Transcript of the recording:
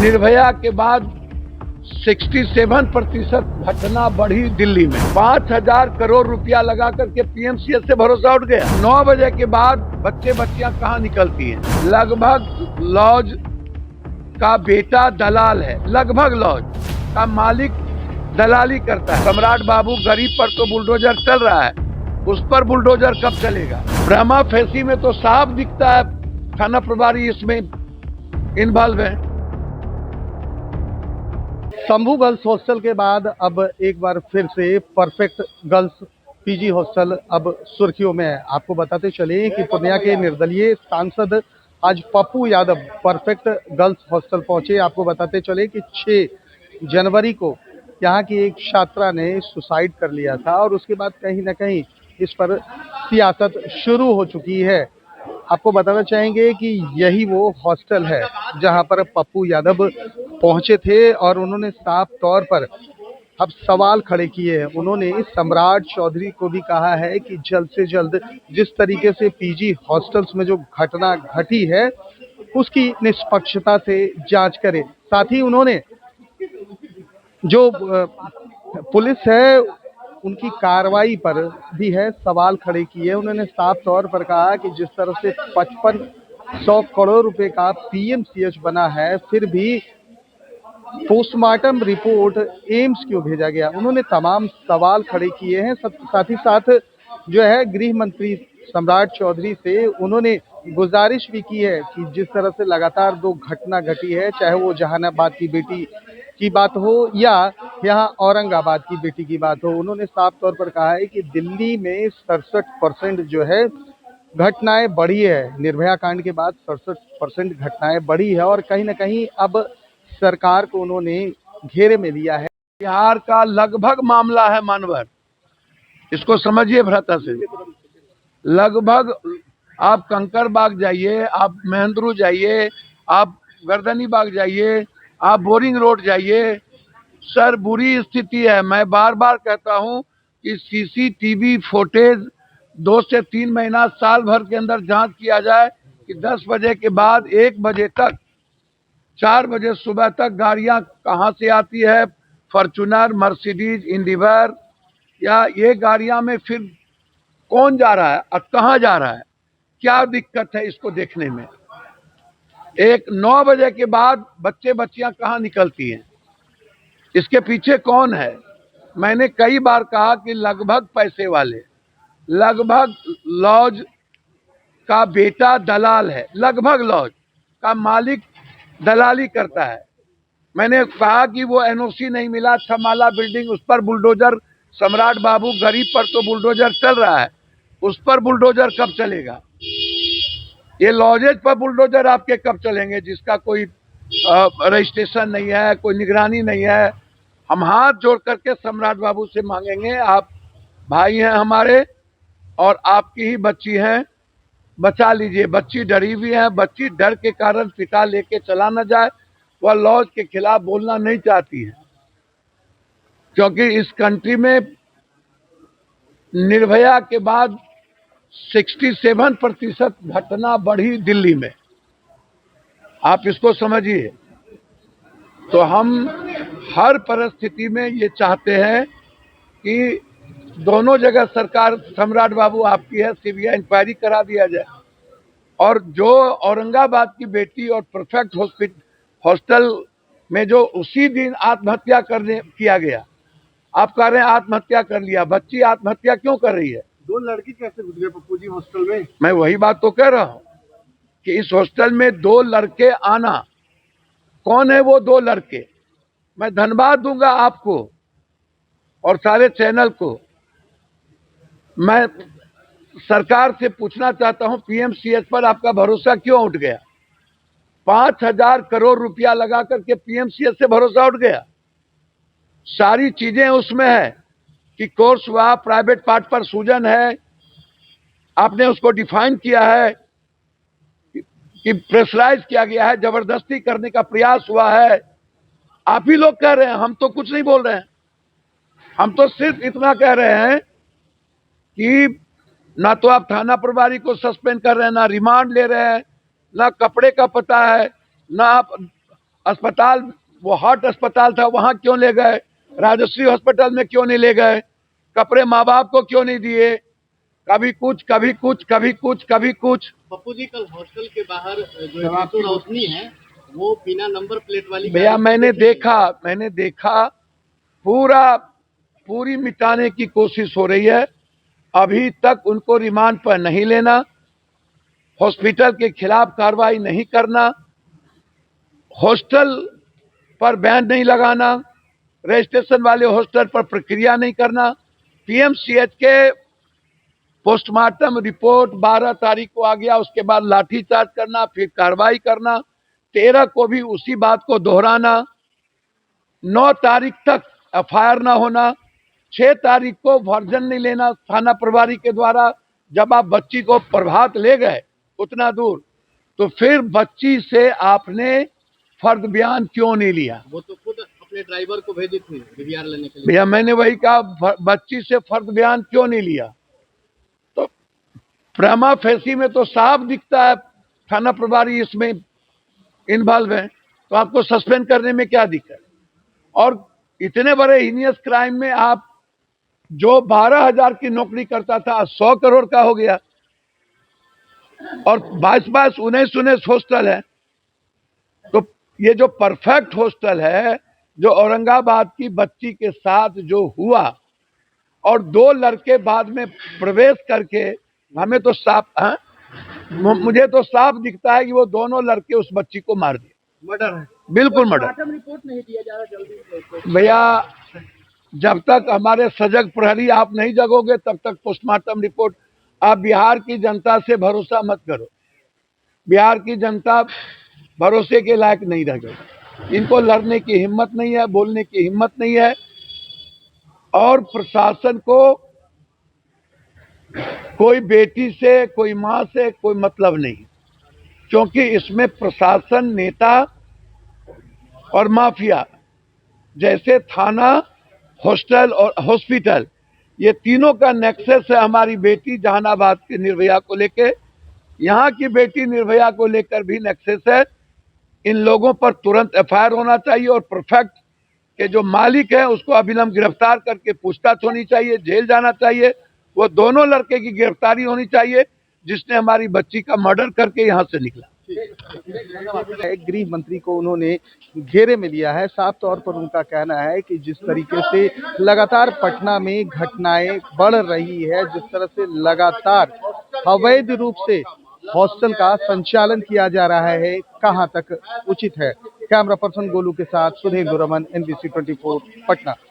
निर्भया के बाद 67% घटना बढ़ी दिल्ली में। 5,000 करोड़ रुपया लगा करके पीएमसीएच से भरोसा उठ गया। 9 बजे के बाद बच्चियां कहाँ निकलती हैं? लगभग लॉज का बेटा दलाल है, लगभग लॉज का मालिक दलाली करता है। सम्राट बाबू गरीब पर तो बुलडोजर चल रहा है, उस पर बुलडोजर कब चलेगा? ब्रह्मा फैसी में तो साफ दिखता है थाना प्रभारी इसमें इन्वॉल्व है। शंभू गर्ल्स हॉस्टल के बाद अब एक बार फिर से परफेक्ट गर्ल्स पीजी हॉस्टल अब सुर्खियों में है। आपको बताते चले कि पूर्णिया के निर्दलीय सांसद आज Pappu Yadav perfect girls hostel पहुंचे। आपको बताते चले कि 6 जनवरी को यहाँ की एक छात्रा ने सुसाइड कर लिया था और उसके बाद कहीं ना कहीं इस पर सियासत शुरू हो चुकी है। आपको बताना चाहेंगे कि यही वो हॉस्टल है जहां पर पप्पू यादव पहुंचे थे और उन्होंने साफ तौर पर अब सवाल खड़े किए हैं। उन्होंने सम्राट चौधरी को भी कहा है कि जल्द से जल्द जिस तरीके से पीजी हॉस्टल्स में जो घटना घटी है उसकी निष्पक्षता से जांच करे। साथ ही उन्होंने जो पुलिस है उनकी कार्रवाई पर भी है सवाल खड़े किए। उन्होंने साफ तौर पर कहा कि जिस तरह से 5500 करोड़ रुपए का पीएमसीएच बना है फिर भी पोस्टमार्टम रिपोर्ट एम्स क्यों भेजा गया, उन्होंने तमाम सवाल खड़े किए हैं। साथ ही साथ जो है गृह मंत्री सम्राट चौधरी से उन्होंने गुजारिश भी की है कि जिस तरह से लगातार 2 घटना घटी है, चाहे वो जहानाबाद की बेटी की बात हो या यहाँ औरंगाबाद की बेटी की बात हो, उन्होंने साफ तौर पर कहा है कि दिल्ली में 67% जो है घटनाएं बढ़ी है। निर्भया कांड के बाद 67% घटनाएं बढ़ी है और कहीं ना कहीं अब सरकार को उन्होंने घेरे में लिया है। बिहार का लगभग मामला है मानवर, इसको समझिए भ्राता से। लगभग आप कंकर बाग जाइए, आप महेंद्रू जाइए, आप गर्दनी बाग जाइए, आप बोरिंग रोड जाइए, सर बुरी स्थिति है। मैं बार बार कहता हूं कि सीसीटीवी फुटेज 2 से 3 महीना साल भर के अंदर जांच किया जाए कि 10 बजे के बाद 1 बजे तक 4 बजे सुबह तक गाड़ियां कहां से आती है, फॉर्च्यूनर, मर्सिडीज, इंडिवर, या ये गाड़ियां में फिर कौन जा रहा है और कहां जा रहा है, क्या दिक्कत है इसको देखने में। 9 बजे के बाद बच्चियां कहां निकलती हैं, इसके पीछे कौन है? मैंने कई बार कहा कि लगभग पैसे वाले, लगभग लॉज का बेटा दलाल है, लगभग लॉज का मालिक दलाली करता है। मैंने कहा कि वो एनओसी नहीं मिला, 6 माला बिल्डिंग, उस पर बुलडोजर, सम्राट बाबू गरीब पर तो बुलडोजर चल रहा है, उस पर बुलडोजर कब चलेगा? ये लॉजेज पर बुलडोजर आपके कब चलेंगे जिसका कोई रजिस्ट्रेशन नहीं है, कोई निगरानी नहीं है? हम हाथ जोड़ करके सम्राट बाबू से मांगेंगे, आप भाई हैं हमारे और आपकी ही बच्ची हैं, बचा लीजिए। बच्ची डरी हुई है, बच्ची डर के कारण पिता लेके चला न जाए, वह लॉज के खिलाफ बोलना नहीं चाहती है, क्योंकि इस कंट्री में निर्भया के बाद 67% घटना बढ़ी दिल्ली में। आप इसको समझिए। तो हम हर परिस्थिति में ये चाहते हैं कि दोनों जगह सरकार, सम्राट बाबू आपकी है, सीबीआई इंक्वायरी करा दिया जाए, और जो औरंगाबाद की बेटी और परफेक्ट हॉस्टल में जो उसी दिन आत्महत्या किया गया, आप कह रहे हैं आत्महत्या कर लिया, बच्ची आत्महत्या क्यों कर रही है? 2 लड़की कैसे घुस गए पप्पू जी हॉस्टल में? मैं वही बात तो कह रहा हूं कि इस हॉस्टल में 2 लड़के आना, कौन है वो 2 लड़के? मैं धन्यवाद दूंगा आपको और सारे चैनल को। मैं सरकार से पूछना चाहता हूं, पीएमसीएच पर आपका भरोसा क्यों उठ गया? 5,000 करोड़ रुपया लगा करके पीएमसीएच से भरोसा उठ गया। सारी चीजें उसमें है कि कोर्स हुआ, प्राइवेट पार्ट पर सूजन है, आपने उसको डिफाइन किया है कि प्रेशराइज किया गया है, जबरदस्ती करने का प्रयास हुआ है। आप ही लोग कह रहे हैं, हम तो कुछ नहीं बोल रहे हैं। हम तो सिर्फ इतना कह रहे हैं कि ना तो आप थाना प्रभारी को सस्पेंड कर रहे हैं, ना रिमांड ले रहे हैं, ना कपड़े का पता है, ना आप अस्पताल, वो हार्ट अस्पताल था, वहां क्यों ले गए? राजश्री हॉस्पिटल में क्यों नहीं ले गए? कपड़े माँ बाप को क्यों नहीं दिए? कभी कुछ कभी कुछ कभी कुछ कभी कुछ। पप्पू जी, कल हॉस्टल के बाहर जो एक रोशनी है वो बिना नंबर प्लेट वाली भैया मैंने देखा पूरी मिटाने की कोशिश हो रही है। अभी तक उनको रिमांड पर नहीं लेना, हॉस्पिटल के खिलाफ कार्रवाई नहीं करना, हॉस्टल पर बैन नहीं लगाना, रजिस्ट्रेशन वाले हॉस्टल पर प्रक्रिया नहीं करना, पीएमसीएच के पोस्टमार्टम रिपोर्ट 12 तारीख को आ गया, उसके बाद लाठीचार्ज करना, फिर कार्रवाई करना, 13 को भी उसी बात को दोहराना, 9 तारीख तक एफआईआर ना होना, 6 तारीख को वर्जन नहीं लेना थाना प्रभारी के द्वारा। जब आप बच्ची को प्रभात ले गए उतना दूर, तो फिर बच्ची से आपने फर्द बयान क्यों नहीं लिया? वो तो खुद अपने ड्राइवर को भेजी थी डीवीआर लेने के लिए। भैया मैंने वही कहा, बच्ची से फर्द बयान क्यों नहीं लिया? तो प्रमा फेसी में तो साफ दिखता है थाना प्रभारी इसमें इन्वॉल्व है, तो आपको सस्पेंड करने में क्या दिक्कत? और इतने बड़े हीनियस क्राइम में आप जो 12,000 की नौकरी करता था 100 करोड़ का हो गया, और 22 19 हॉस्टल है। तो ये जो परफेक्ट हॉस्टल है, जो औरंगाबाद की बच्ची के साथ जो हुआ, और 2 लड़के बाद में प्रवेश करके, हमें तो साफ मुझे तो साफ दिखता है कि वो दोनों लड़के उस बच्ची को मार दिए। मर्डर है, बिल्कुल मर्डर। रिपोर्ट नहीं दिया जा रहा जल्दी। भैया जब तक हमारे सजग प्रहरी आप नहीं जगोगे तब तक पोस्टमार्टम रिपोर्ट, आप बिहार की जनता से भरोसा मत करो। बिहार की जनता भरोसे के लायक नहीं रह गई। इनको लड़ने की हिम्मत नहीं है, बोलने की हिम्मत नहीं है, और प्रशासन को कोई बेटी से, कोई माँ से कोई मतलब नहीं, क्योंकि इसमें प्रशासन, नेता और माफिया, जैसे थाना, हॉस्टल और हॉस्पिटल, ये तीनों का नेक्सस है हमारी बेटी जहानाबाद की निर्भया को लेकर। यहाँ की बेटी निर्भया को लेकर भी नेक्सस है। इन लोगों पर तुरंत एफआईआर होना चाहिए, और परफेक्ट के जो मालिक है उसको अविलंब गिरफ्तार करके पूछताछ होनी चाहिए, जेल जाना चाहिए। वो दोनों लड़के की गिरफ्तारी होनी चाहिए जिसने हमारी बच्ची का मर्डर करके यहाँ से निकला। गृह मंत्री को उन्होंने घेरे में लिया है। साफ तौर पर उनका कहना है कि जिस तरीके से लगातार पटना में घटनाएं बढ़ रही है, जिस तरह से लगातार अवैध रूप से हॉस्टल का संचालन किया जा रहा है, कहां तक उचित है। कैमरा पर्सन गोलू के साथ सुधीर रमन, NBC 24 पटना।